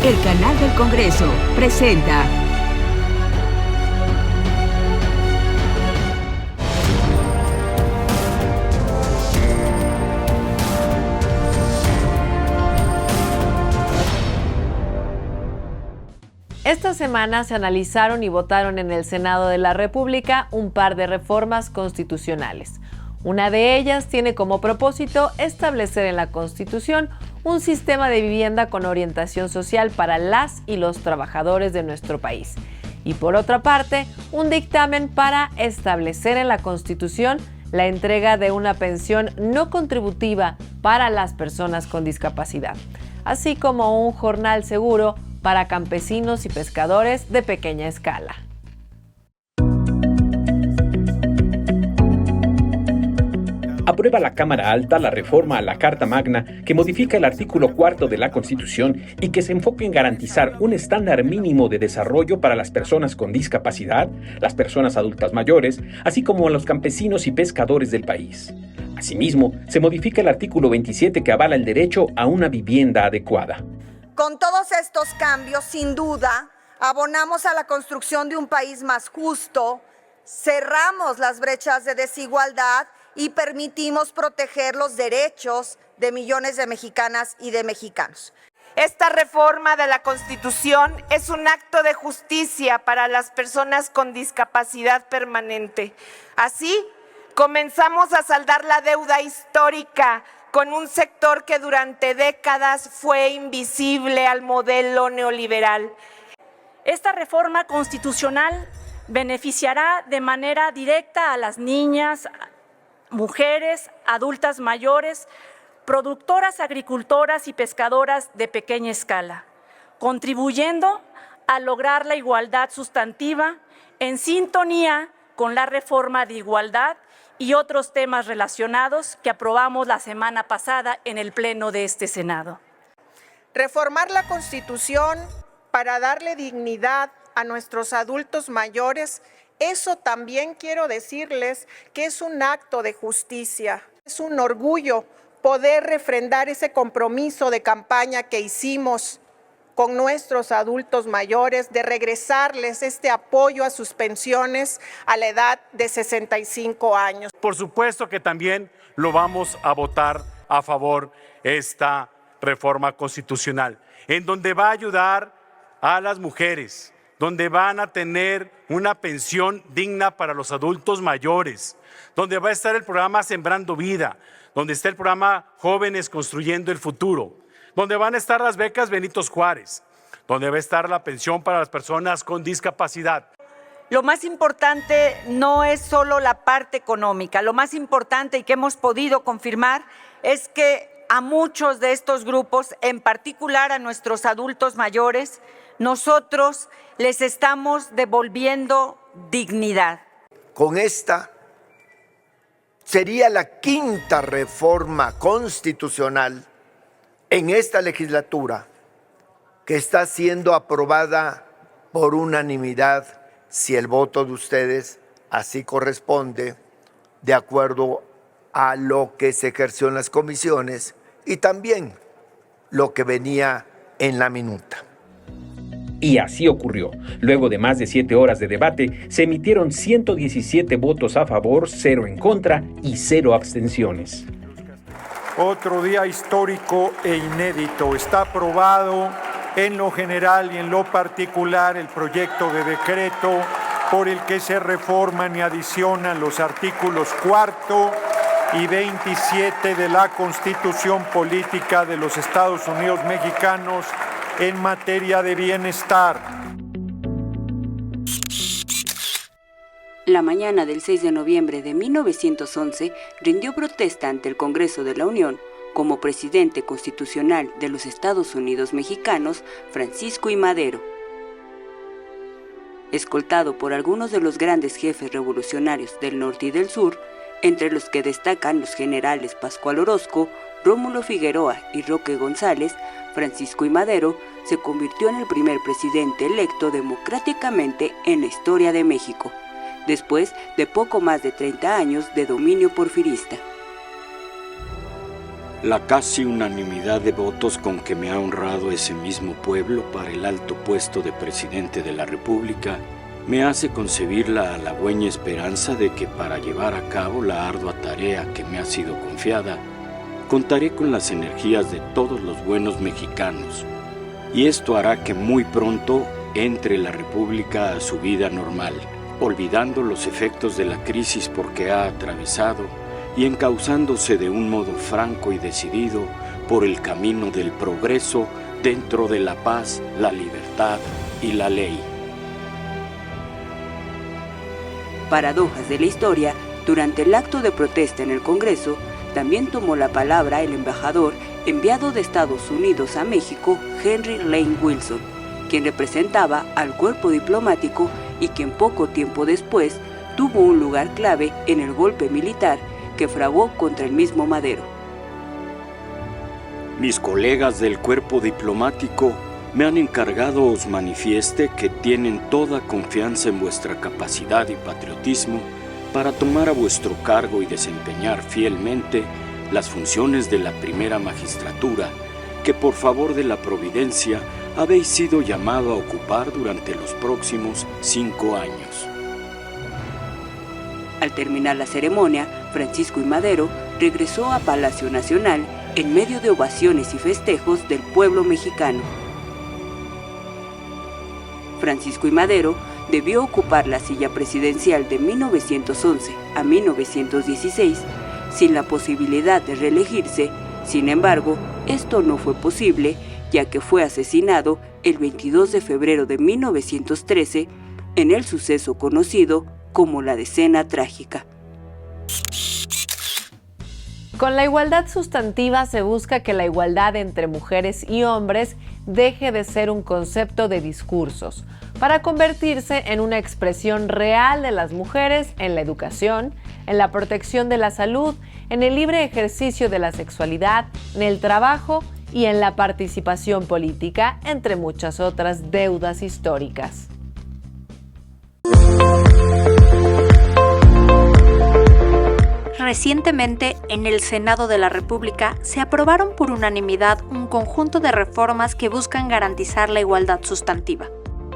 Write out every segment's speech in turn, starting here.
El canal del Congreso presenta Esta semana se analizaron y votaron en el Senado de la República un par de reformas constitucionales. Una de ellas tiene como propósito establecer en la Constitución un sistema de vivienda con orientación social para las y los trabajadores de nuestro país. Y por otra parte, un dictamen para establecer en la Constitución la entrega de una pensión no contributiva para las personas con discapacidad, así como un jornal seguro para campesinos y pescadores de pequeña escala. Aprueba la Cámara Alta la reforma a la Carta Magna que modifica el artículo 4 de la Constitución y que se enfoca en garantizar un estándar mínimo de desarrollo para las personas con discapacidad, las personas adultas mayores, así como a los campesinos y pescadores del país. Asimismo, se modifica el artículo 27 que avala el derecho a una vivienda adecuada. Con todos estos cambios, sin duda, abonamos a la construcción de un país más justo, cerramos las brechas de desigualdad y permitimos proteger los derechos de millones de mexicanas y de mexicanos. Esta reforma de la Constitución es un acto de justicia para las personas con discapacidad permanente. Así, comenzamos a saldar la deuda histórica con un sector que durante décadas fue invisible al modelo neoliberal. Esta reforma constitucional beneficiará de manera directa a las niñas, mujeres, adultas mayores, productoras, agricultoras y pescadoras de pequeña escala, contribuyendo a lograr la igualdad sustantiva en sintonía con la reforma de igualdad y otros temas relacionados que aprobamos la semana pasada en el Pleno de este Senado. Reformar la Constitución para darle dignidad a nuestros adultos mayores, eso también quiero decirles que es un acto de justicia. Es un orgullo poder refrendar ese compromiso de campaña que hicimos con nuestros adultos mayores, de regresarles este apoyo a sus pensiones a la edad de 65 años. Por supuesto que también lo vamos a votar a favor esta reforma constitucional, en donde va a ayudar a las mujeres, donde van a tener una pensión digna para los adultos mayores, donde va a estar el programa Sembrando Vida, donde está el programa Jóvenes Construyendo el Futuro, donde van a estar las becas Benito Juárez, donde va a estar la pensión para las personas con discapacidad. Lo más importante no es solo la parte económica, lo más importante y que hemos podido confirmar es que a muchos de estos grupos, en particular a nuestros adultos mayores, nosotros les estamos devolviendo dignidad. Con esta sería la quinta reforma constitucional en esta legislatura que está siendo aprobada por unanimidad, si el voto de ustedes así corresponde, de acuerdo a lo que se ejerció en las comisiones y también lo que venía en la minuta. Y así ocurrió. Luego de más de 7 horas de debate, se emitieron 117 votos a favor, 0 en contra y 0 abstenciones. Otro día histórico e inédito. Está aprobado en lo general y en lo particular el proyecto de decreto por el que se reforman y adicionan los artículos 4 y 27 de la Constitución Política de los Estados Unidos Mexicanos en materia de bienestar. La mañana del 6 de noviembre de 1911 rindió protesta ante el Congreso de la Unión como presidente constitucional de los Estados Unidos Mexicanos, Francisco I. Madero. Escoltado por algunos de los grandes jefes revolucionarios del norte y del sur, entre los que destacan los generales Pascual Orozco, Rómulo Figueroa y Roque González, Francisco I. Madero se convirtió en el primer presidente electo democráticamente en la historia de México, después de poco más de 30 años de dominio porfirista. La casi unanimidad de votos con que me ha honrado ese mismo pueblo para el alto puesto de presidente de la República me hace concebir la halagüeña esperanza de que para llevar a cabo la ardua tarea que me ha sido confiada, contaré con las energías de todos los buenos mexicanos, y esto hará que muy pronto entre la República a su vida normal, olvidando los efectos de la crisis por que ha atravesado y encauzándose de un modo franco y decidido por el camino del progreso dentro de la paz, la libertad y la ley. Paradojas de la historia, durante el acto de protesta en el Congreso, también tomó la palabra el embajador enviado de Estados Unidos a México, Henry Lane Wilson, quien representaba al cuerpo diplomático y quien poco tiempo después tuvo un lugar clave en el golpe militar que fraguó contra el mismo Madero. Mis colegas del cuerpo diplomático me han encargado os manifieste que tienen toda confianza en vuestra capacidad y patriotismo para tomar a vuestro cargo y desempeñar fielmente las funciones de la primera magistratura que por favor de la providencia habéis sido llamado a ocupar durante los próximos 5 años. Al terminar la ceremonia, Francisco I. Madero regresó a Palacio Nacional en medio de ovaciones y festejos del pueblo mexicano. Francisco I. Madero debió ocupar la silla presidencial de 1911 a 1916 sin la posibilidad de reelegirse. Sin embargo, esto no fue posible, ya que fue asesinado el 22 de febrero de 1913 en el suceso conocido como la Decena Trágica. Con la igualdad sustantiva se busca que la igualdad entre mujeres y hombres deje de ser un concepto de discursos, para convertirse en una expresión real de las mujeres en la educación, en la protección de la salud, en el libre ejercicio de la sexualidad, en el trabajo y en la participación política, entre muchas otras deudas históricas. Recientemente, en el Senado de la República, se aprobaron por unanimidad un conjunto de reformas que buscan garantizar la igualdad sustantiva.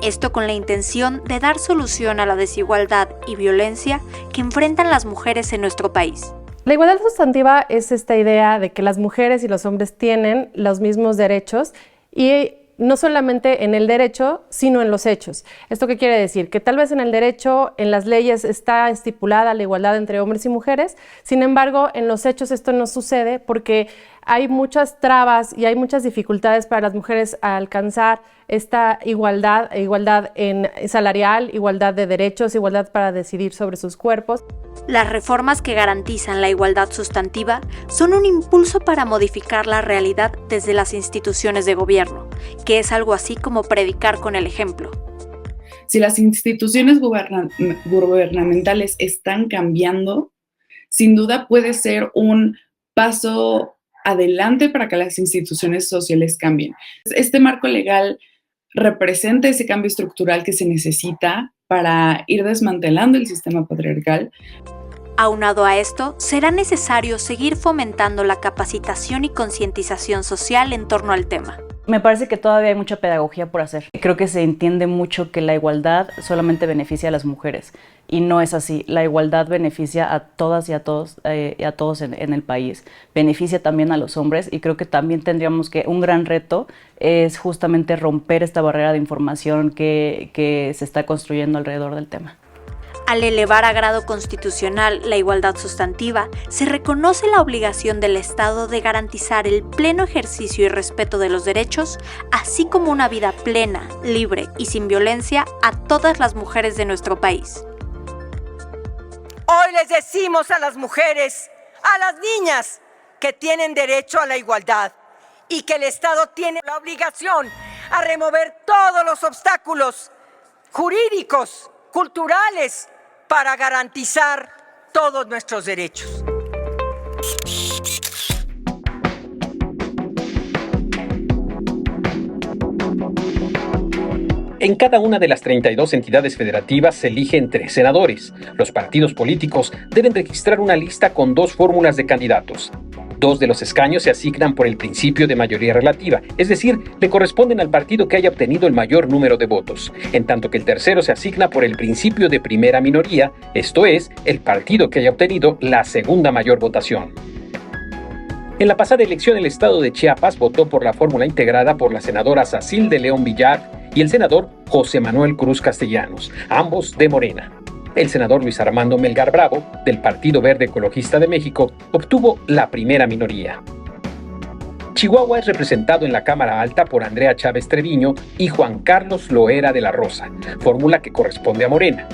Esto con la intención de dar solución a la desigualdad y violencia que enfrentan las mujeres en nuestro país. La igualdad sustantiva es esta idea de que las mujeres y los hombres tienen los mismos derechos y no solamente en el derecho, sino en los hechos. ¿Esto qué quiere decir? Que tal vez en el derecho, en las leyes está estipulada la igualdad entre hombres y mujeres, sin embargo, en los hechos esto no sucede porque hay muchas trabas y hay muchas dificultades para las mujeres a alcanzar esta igualdad en salarial, igualdad de derechos, igualdad para decidir sobre sus cuerpos. Las reformas que garantizan la igualdad sustantiva son un impulso para modificar la realidad desde las instituciones de gobierno, que es algo así como predicar con el ejemplo. Si las instituciones gubernamentales están cambiando, sin duda puede ser un paso adelante para que las instituciones sociales cambien. Este marco legal representa ese cambio estructural que se necesita para ir desmantelando el sistema patriarcal. Aunado a esto, será necesario seguir fomentando la capacitación y concientización social en torno al tema. Me parece que todavía hay mucha pedagogía por hacer. Creo que se entiende mucho que la igualdad solamente beneficia a las mujeres y no es así. La igualdad beneficia a todas y a todos en el país. Beneficia también a los hombres y creo que también tendríamos que, un gran reto es justamente romper esta barrera de información que se está construyendo alrededor del tema. Al elevar a grado constitucional la igualdad sustantiva, se reconoce la obligación del Estado de garantizar el pleno ejercicio y respeto de los derechos, así como una vida plena, libre y sin violencia a todas las mujeres de nuestro país. Hoy les decimos a las mujeres, a las niñas, que tienen derecho a la igualdad y que el Estado tiene la obligación a remover todos los obstáculos jurídicos, culturales, para garantizar todos nuestros derechos. En cada una de las 32 entidades federativas se eligen 3 senadores. Los partidos políticos deben registrar una lista con 2 fórmulas de candidatos. 2 de los escaños se asignan por el principio de mayoría relativa, es decir, le corresponden al partido que haya obtenido el mayor número de votos, en tanto que el tercero se asigna por el principio de primera minoría, esto es, el partido que haya obtenido la segunda mayor votación. En la pasada elección, el estado de Chiapas votó por la fórmula integrada por la senadora Sacil de León Villar y el senador José Manuel Cruz Castellanos, ambos de Morena. El senador Luis Armando Melgar Bravo, del Partido Verde Ecologista de México, obtuvo la primera minoría. Chihuahua es representado en la Cámara Alta por Andrea Chávez Treviño y Juan Carlos Loera de la Rosa, fórmula que corresponde a Morena,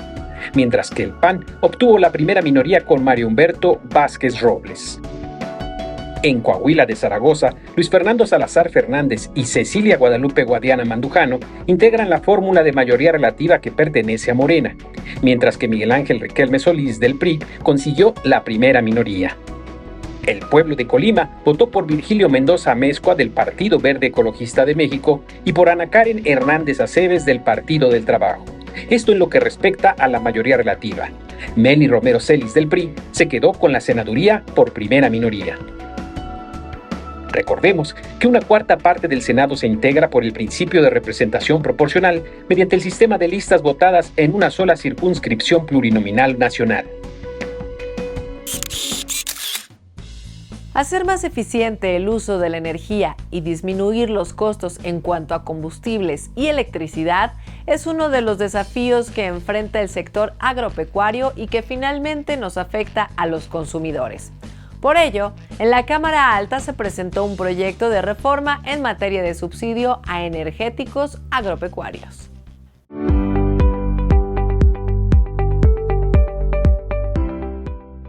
mientras que el PAN obtuvo la primera minoría con Mario Humberto Vázquez Robles. En Coahuila de Zaragoza, Luis Fernando Salazar Fernández y Cecilia Guadalupe Guadiana Mandujano integran la fórmula de mayoría relativa que pertenece a Morena, mientras que Miguel Ángel Riquelme Solís del PRI consiguió la primera minoría. El pueblo de Colima votó por Virgilio Mendoza Amezcua del Partido Verde Ecologista de México y por Ana Karen Hernández Aceves del Partido del Trabajo. Esto en lo que respecta a la mayoría relativa. Meli Romero Celis del PRI se quedó con la senaduría por primera minoría. Recordemos que una cuarta parte del Senado se integra por el principio de representación proporcional mediante el sistema de listas votadas en una sola circunscripción plurinominal nacional. Hacer más eficiente el uso de la energía y disminuir los costos en cuanto a combustibles y electricidad es uno de los desafíos que enfrenta el sector agropecuario y que finalmente nos afecta a los consumidores. Por ello, en la Cámara Alta se presentó un proyecto de reforma en materia de subsidio a energéticos agropecuarios.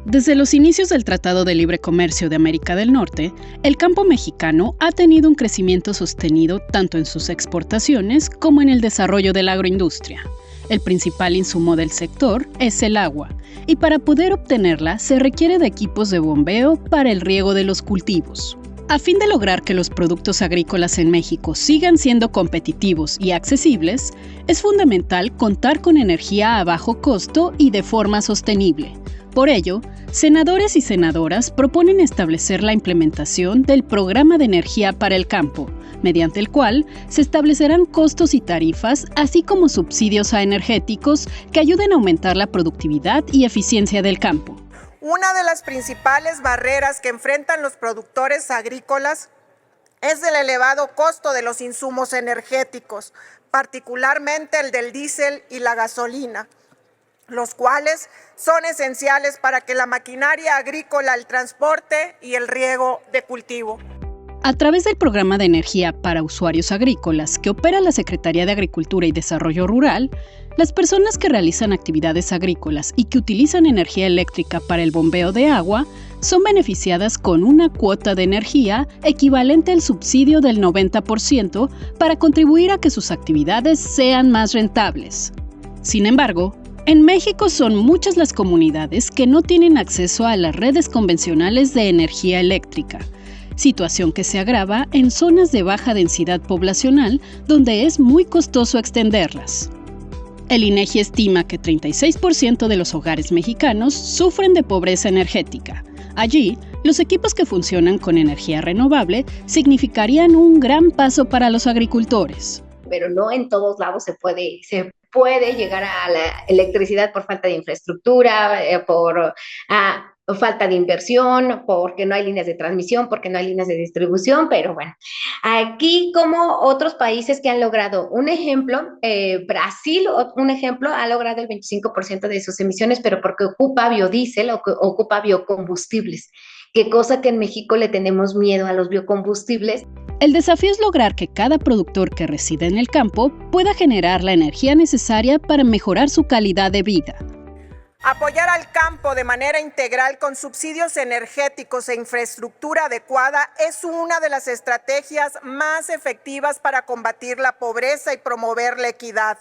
Desde los inicios del Tratado de Libre Comercio de América del Norte, el campo mexicano ha tenido un crecimiento sostenido tanto en sus exportaciones como en el desarrollo de la agroindustria. El principal insumo del sector es el agua, y para poder obtenerla se requiere de equipos de bombeo para el riego de los cultivos. A fin de lograr que los productos agrícolas en México sigan siendo competitivos y accesibles, es fundamental contar con energía a bajo costo y de forma sostenible. Por ello, senadores y senadoras proponen establecer la implementación del Programa de Energía para el Campo, mediante el cual se establecerán costos y tarifas, así como subsidios a energéticos que ayuden a aumentar la productividad y eficiencia del campo. Una de las principales barreras que enfrentan los productores agrícolas es el elevado costo de los insumos energéticos, particularmente el del diésel y la gasolina, los cuales son esenciales para que la maquinaria agrícola, el transporte y el riego de cultivo. A través del Programa de Energía para Usuarios Agrícolas que opera la Secretaría de Agricultura y Desarrollo Rural, las personas que realizan actividades agrícolas y que utilizan energía eléctrica para el bombeo de agua son beneficiadas con una cuota de energía equivalente al subsidio del 90% para contribuir a que sus actividades sean más rentables. Sin embargo, en México son muchas las comunidades que no tienen acceso a las redes convencionales de energía eléctrica, situación que se agrava en zonas de baja densidad poblacional donde es muy costoso extenderlas. El INEGI estima que 36% de los hogares mexicanos sufren de pobreza energética. Allí, los equipos que funcionan con energía renovable significarían un gran paso para los agricultores. Pero no en todos lados se puede llegar a la electricidad por falta de infraestructura, por falta de inversión, porque no hay líneas de transmisión, porque no hay líneas de distribución, pero bueno, aquí como otros países que han logrado, un ejemplo, Brasil, un ejemplo, ha logrado el 25% de sus emisiones, pero porque ocupa biodiesel o ocupa biocombustibles, que cosa que en México le tenemos miedo a los biocombustibles. El desafío es lograr que cada productor que reside en el campo pueda generar la energía necesaria para mejorar su calidad de vida. Apoyar al campo de manera integral con subsidios energéticos e infraestructura adecuada es una de las estrategias más efectivas para combatir la pobreza y promover la equidad.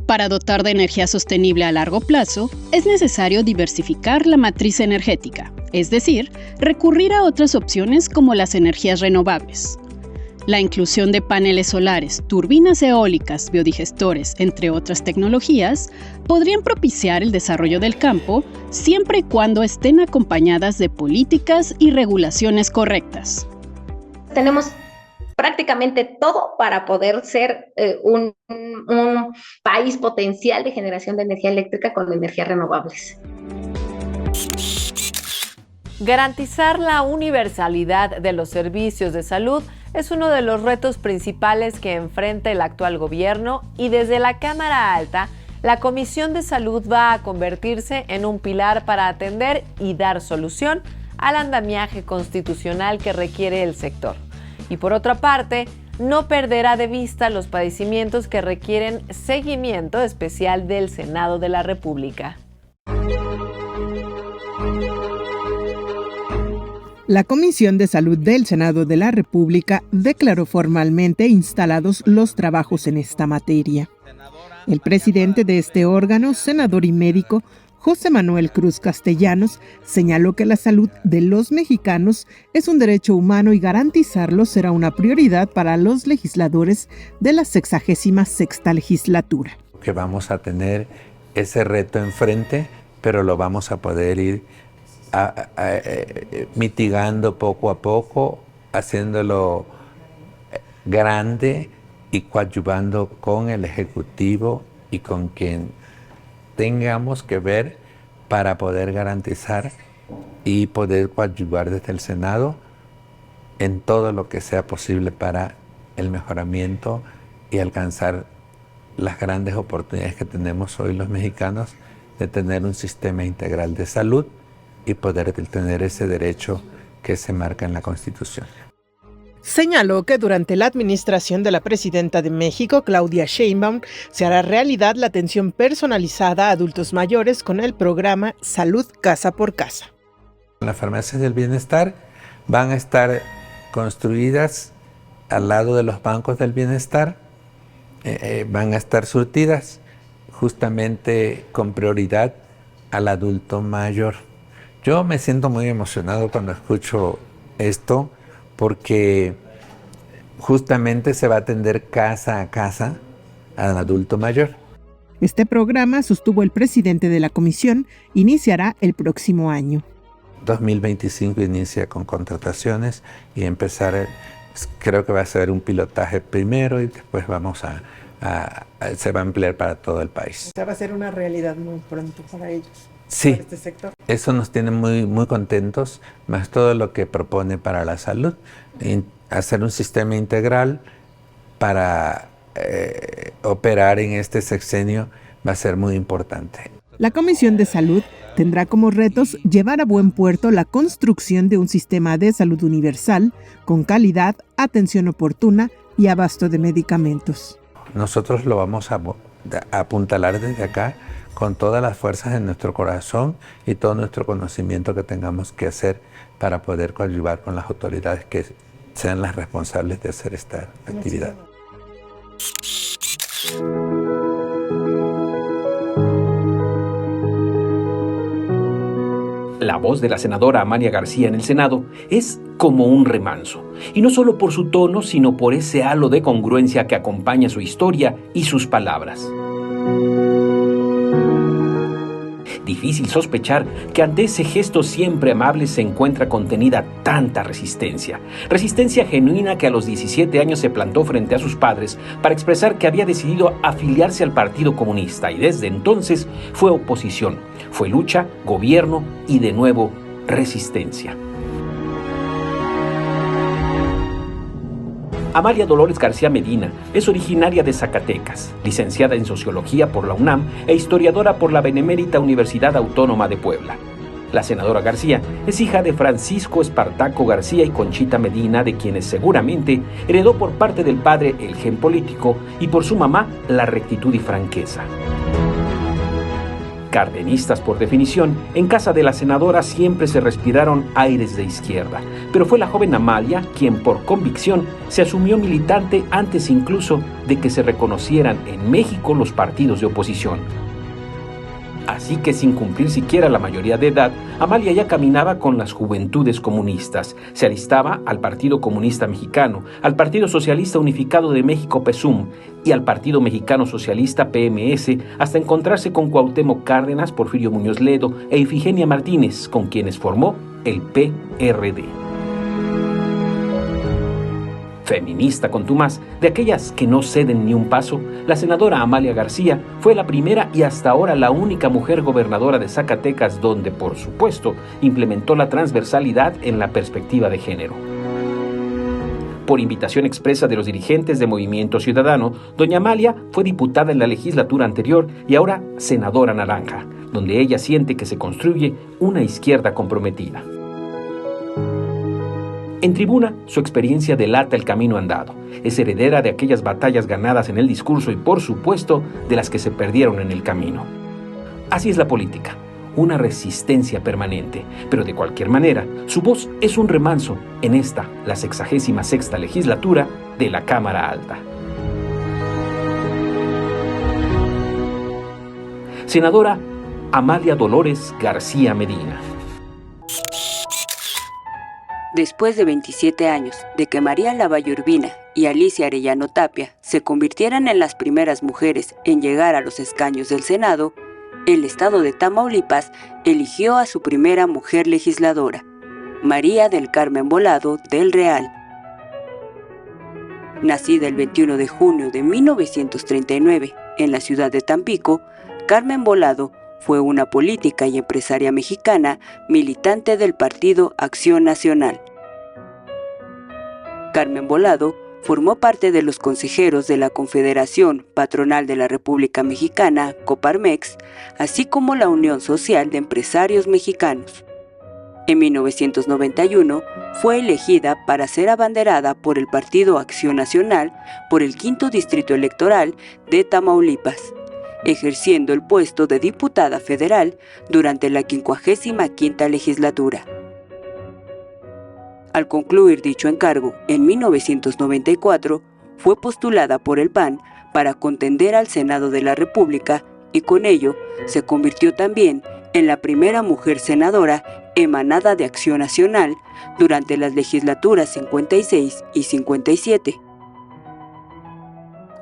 Para dotar de energía sostenible a largo plazo, es necesario diversificar la matriz energética, es decir, recurrir a otras opciones como las energías renovables. La inclusión de paneles solares, turbinas eólicas, biodigestores, entre otras tecnologías, podrían propiciar el desarrollo del campo siempre y cuando estén acompañadas de políticas y regulaciones correctas. Tenemos prácticamente todo para poder ser un país potencial de generación de energía eléctrica con energías renovables. Garantizar la universalidad de los servicios de salud es uno de los retos principales que enfrenta el actual gobierno y desde la Cámara Alta, la Comisión de Salud va a convertirse en un pilar para atender y dar solución al andamiaje constitucional que requiere el sector. Y por otra parte, no perderá de vista los padecimientos que requieren seguimiento especial del Senado de la República. La Comisión de Salud del Senado de la República declaró formalmente instalados los trabajos en esta materia. El presidente de este órgano, senador y médico, José Manuel Cruz Castellanos, señaló que la salud de los mexicanos es un derecho humano y garantizarlo será una prioridad para los legisladores de la 66ª legislatura. Que vamos a tener ese reto enfrente, pero lo vamos a poder ir mitigando poco a poco, haciéndolo grande y coadyuvando con el Ejecutivo y con quien tengamos que ver para poder garantizar y poder coadyuvar desde el Senado en todo lo que sea posible para el mejoramiento y alcanzar las grandes oportunidades que tenemos hoy los mexicanos de tener un sistema integral de salud y poder tener ese derecho que se marca en la Constitución. Señaló que durante la administración de la presidenta de México, Claudia Sheinbaum, se hará realidad la atención personalizada a adultos mayores con el programa Salud Casa por Casa. Las farmacias del bienestar van a estar construidas al lado de los bancos del bienestar, van a estar surtidas justamente con prioridad al adulto mayor. Yo me siento muy emocionado cuando escucho esto, porque justamente se va a atender casa a casa al adulto mayor. Este programa, sostuvo el presidente de la comisión, iniciará el próximo año. 2025 inicia con contrataciones y empezar, creo que va a ser un pilotaje primero y después se va a emplear para todo el país. O sea, va a ser una realidad muy pronto para ellos. Sí, para este sector. Eso nos tiene muy, muy contentos, más todo lo que propone para la salud, hacer un sistema integral para operar en este sexenio va a ser muy importante. La Comisión de Salud tendrá como retos llevar a buen puerto la construcción de un sistema de salud universal con calidad, atención oportuna y abasto de medicamentos. Nosotros lo vamos a apuntalar desde acá con todas las fuerzas en nuestro corazón y todo nuestro conocimiento que tengamos que hacer para poder coadyuvar con las autoridades que sean las responsables de hacer esta actividad. La voz de la senadora Amalia García en el Senado es como un remanso, y no solo por su tono, sino por ese halo de congruencia que acompaña su historia y sus palabras. Difícil sospechar que ante ese gesto siempre amable se encuentra contenida tanta resistencia. Resistencia genuina que a los 17 años se plantó frente a sus padres para expresar que había decidido afiliarse al Partido Comunista y desde entonces fue oposición, fue lucha, gobierno y de nuevo resistencia. Amalia Dolores García Medina es originaria de Zacatecas, licenciada en Sociología por la UNAM e historiadora por la Benemérita Universidad Autónoma de Puebla. La senadora García es hija de Francisco Espartaco García y Conchita Medina, de quienes seguramente heredó por parte del padre el gen político y por su mamá la rectitud y franqueza. Cardenistas por definición, en casa de la senadora siempre se respiraron aires de izquierda, pero fue la joven Amalia quien por convicción se asumió militante antes incluso de que se reconocieran en México los partidos de oposición. Así que sin cumplir siquiera la mayoría de edad, Amalia ya caminaba con las juventudes comunistas. Se alistaba al Partido Comunista Mexicano, al Partido Socialista Unificado de México PESUM y al Partido Mexicano Socialista PMS, hasta encontrarse con Cuauhtémoc Cárdenas, Porfirio Muñoz Ledo e Ifigenia Martínez, con quienes formó el PRD. Feminista contumaz, de aquellas que no ceden ni un paso, la senadora Amalia García fue la primera y hasta ahora la única mujer gobernadora de Zacatecas donde, por supuesto, implementó la transversalidad en la perspectiva de género. Por invitación expresa de los dirigentes de Movimiento Ciudadano, doña Amalia fue diputada en la legislatura anterior y ahora senadora naranja, donde ella siente que se construye una izquierda comprometida. En tribuna, su experiencia delata el camino andado. Es heredera de aquellas batallas ganadas en el discurso y, por supuesto, de las que se perdieron en el camino. Así es la política, una resistencia permanente. Pero de cualquier manera, su voz es un remanso en esta, la 66ª legislatura de la Cámara Alta. Senadora Amalia Dolores García Medina. Después de 27 años de que María Lavalle Urbina y Alicia Arellano Tapia se convirtieran en las primeras mujeres en llegar a los escaños del Senado, el estado de Tamaulipas eligió a su primera mujer legisladora, María del Carmen Volado del Real. Nacida el 21 de junio de 1939 en la ciudad de Tampico, Carmen Volado fue una política y empresaria mexicana militante del Partido Acción Nacional. Carmen Volado formó parte de los consejeros de la Confederación Patronal de la República Mexicana, Coparmex, así como la Unión Social de Empresarios Mexicanos. En 1991 fue elegida para ser abanderada por el Partido Acción Nacional por el 5º Distrito Electoral de Tamaulipas, ejerciendo el puesto de diputada federal durante la 55ª legislatura. Al concluir dicho encargo, en 1994, fue postulada por el PAN para contender al Senado de la República y con ello se convirtió también en la primera mujer senadora emanada de Acción Nacional durante las legislaturas 56 y 57.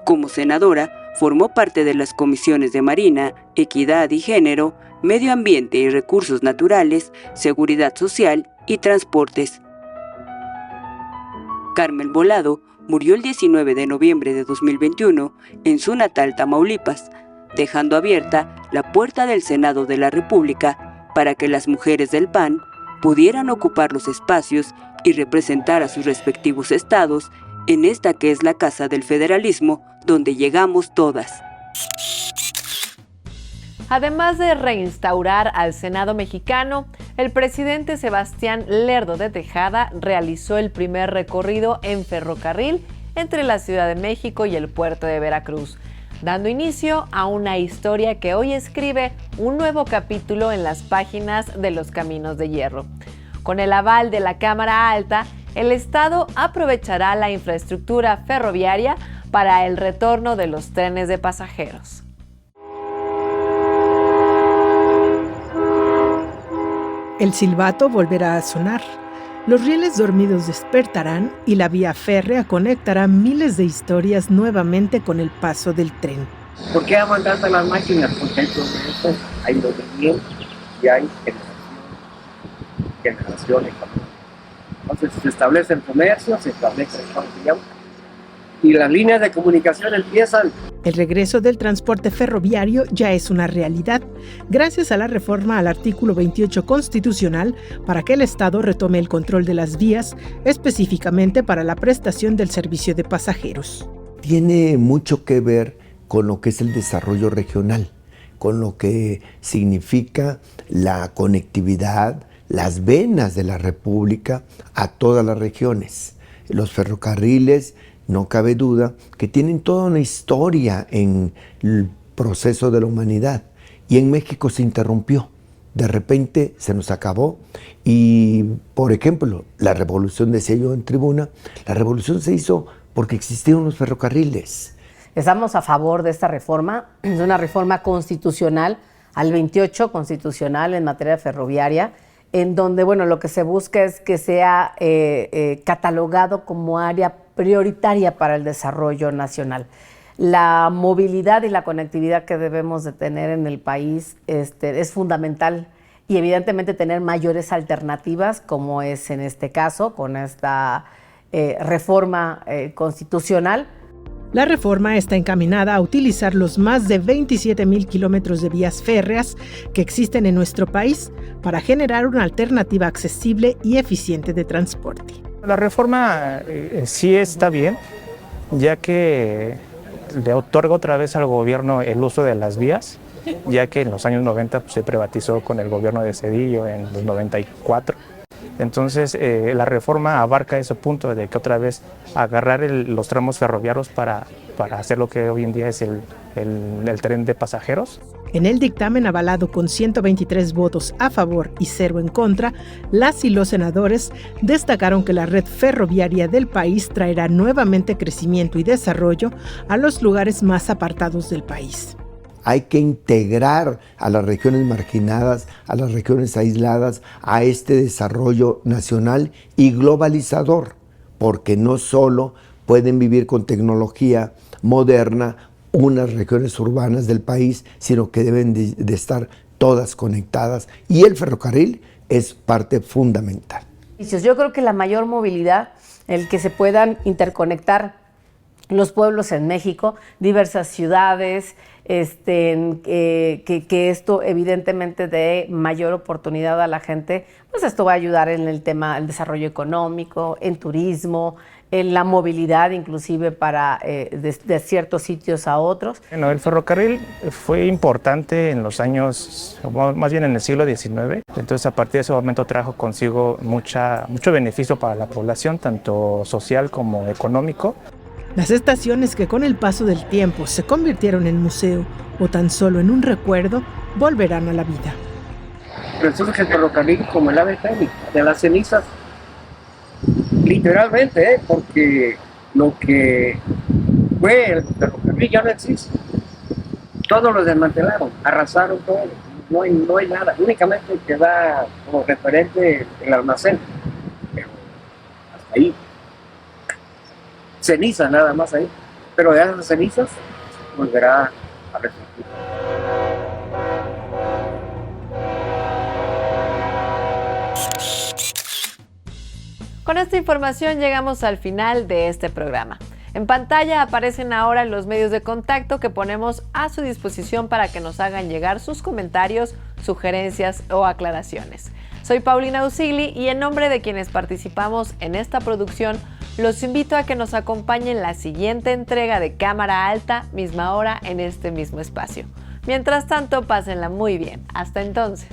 Como senadora, formó parte de las comisiones de Marina, Equidad y Género, Medio Ambiente y Recursos Naturales, Seguridad Social y Transportes. Carmen Volado murió el 19 de noviembre de 2021 en su natal Tamaulipas, dejando abierta la puerta del Senado de la República para que las mujeres del PAN pudieran ocupar los espacios y representar a sus respectivos estados en esta que es la casa del federalismo, donde llegamos todas. Además de reinstaurar al Senado mexicano, el presidente Sebastián Lerdo de Tejada realizó el primer recorrido en ferrocarril entre la Ciudad de México y el puerto de Veracruz, dando inicio a una historia que hoy escribe un nuevo capítulo en las páginas de los Caminos de Hierro. Con el aval de la Cámara Alta, el Estado aprovechará la infraestructura ferroviaria para el retorno de los trenes de pasajeros. El silbato volverá a sonar. Los rieles dormidos despertarán y la vía férrea conectará miles de historias nuevamente con el paso del tren. ¿Por qué aguantarse las máquinas? Porque hay movimiento y hay generación económica. Entonces se establecen comercios, se establecen y las líneas de comunicación empiezan. El regreso del transporte ferroviario ya es una realidad, gracias a la reforma al artículo 28 constitucional para que el Estado retome el control de las vías, específicamente para la prestación del servicio de pasajeros. Tiene mucho que ver con lo que es el desarrollo regional, con lo que significa la conectividad, las venas de la República a todas las regiones. Los ferrocarriles, no cabe duda, que tienen toda una historia en el proceso de la humanidad. Y en México se interrumpió. De repente se nos acabó. Y, por ejemplo, la revolución, decía yo en tribuna, la revolución se hizo porque existieron los ferrocarriles. Estamos a favor de esta reforma. Es una reforma constitucional al 28 constitucional en materia ferroviaria, en donde, bueno, lo que se busca es que sea catalogado como área prioritaria para el desarrollo nacional. La movilidad y la conectividad que debemos de tener en el país es fundamental, y evidentemente tener mayores alternativas, como es en este caso, con esta reforma constitucional. La reforma está encaminada a utilizar los más de 27,000 kilómetros de vías férreas que existen en nuestro país para generar una alternativa accesible y eficiente de transporte. La reforma sí está bien, ya que le otorga otra vez al gobierno el uso de las vías, ya que en los años 90 se privatizó con el gobierno de Zedillo en los 94. Entonces la reforma abarca ese punto de que otra vez agarrar los tramos ferroviarios para hacer lo que hoy en día es el tren de pasajeros. En el dictamen avalado con 123 votos a favor y 0 en contra, las y los senadores destacaron que la red ferroviaria del país traerá nuevamente crecimiento y desarrollo a los lugares más apartados del país. Hay que integrar a las regiones marginadas, a las regiones aisladas, a este desarrollo nacional y globalizador, porque no solo pueden vivir con tecnología moderna unas regiones urbanas del país, sino que deben de estar todas conectadas, y el ferrocarril es parte fundamental. Yo creo que la mayor movilidad, el que se puedan interconectar los pueblos en México, diversas ciudades, que esto evidentemente dé mayor oportunidad a la gente, pues esto va a ayudar en el tema del desarrollo económico, en turismo, en la movilidad inclusive para de ciertos sitios a otros. Bueno, el ferrocarril fue importante en los años, más bien en el siglo XIX, entonces a partir de ese momento trajo consigo mucho beneficio para la población, tanto social como económico. Las estaciones que con el paso del tiempo se convirtieron en museo o tan solo en un recuerdo, volverán a la vida. Pero entonces el ferrocarril como el ave fénix, de las cenizas, literalmente, porque lo que fue el ferrocarril ya no existe. Todos lo desmantelaron, arrasaron todo, no hay nada, únicamente queda como referente el almacén, pero hasta ahí. Cenizas nada más ahí, pero de esas cenizas volverá a resurgir. Con esta información llegamos al final de este programa. En pantalla aparecen ahora los medios de contacto que ponemos a su disposición para que nos hagan llegar sus comentarios, sugerencias o aclaraciones. Soy Paulina Usigli y en nombre de quienes participamos en esta producción, los invito a que nos acompañen en la siguiente entrega de Cámara Alta, misma hora, en este mismo espacio. Mientras tanto, pásenla muy bien. Hasta entonces.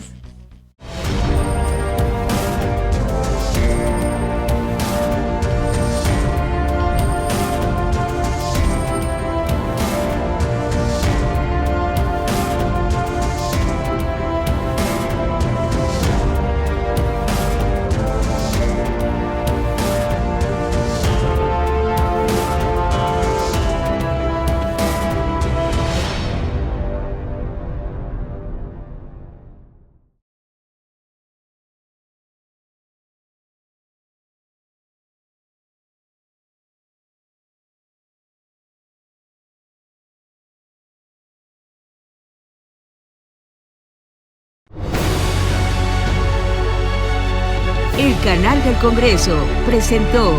El Canal del Congreso presentó